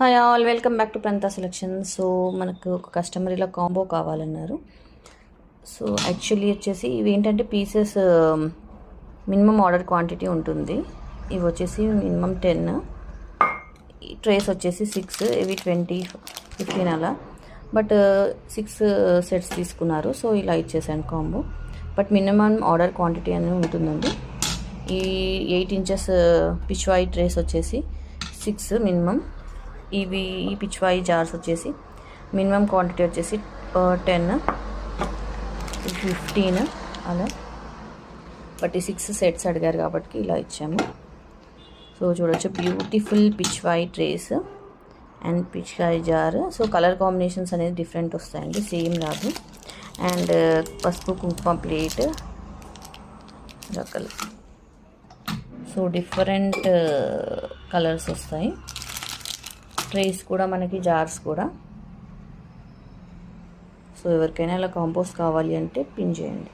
Hi all, welcome back to ప్రంతా selection. So మనకు ఒక కస్టమర్ ఇలా కాంబో కావాలన్నారు. సో యాక్చువల్లీ వచ్చేసి ఇవి ఏంటంటే పీసెస్ మినిమం ఆర్డర్ క్వాంటిటీ ఉంటుంది. ఇవి వచ్చేసి మినిమం 10, ట్రేస్ వచ్చేసి 6, ఇవి 20, 15 అలా. బట్ 6 సెట్స్ తీసుకున్నారు. సో ఇలా ఇచ్చేసాను combo. But minimum order quantity అనేది ఉంటుందండి. ఈ 8 inches పిచ్వాయి ట్రేస్ వచ్చేసి 6 మినిమం. ఇవి ఈ పిచ్వాయి జార్స్ వచ్చేసి మినిమం క్వాంటిటీ వచ్చేసి 10, 15 అలా. బట్ ఈ 6 సెట్స్ అడిగారు కాబట్టి ఇలా ఇచ్చాము. సో చూడొచ్చు, beautiful Pichwai trays and Pichwai jar. So colour combinations అనేది డిఫరెంట్ వస్తాయండి, సేమ్ రాదు. అండ్ పసుపు కుంకుమ ప్లేట్ రకాలు. సో డిఫరెంట్ కలర్స్ వస్తాయి. ట్రేస్ కూడా మనకి, జార్స్ కూడా. సో ఎవరికైనా ఇలా కాంపోస్ కావాలి అంటే పిన్ చేయండి.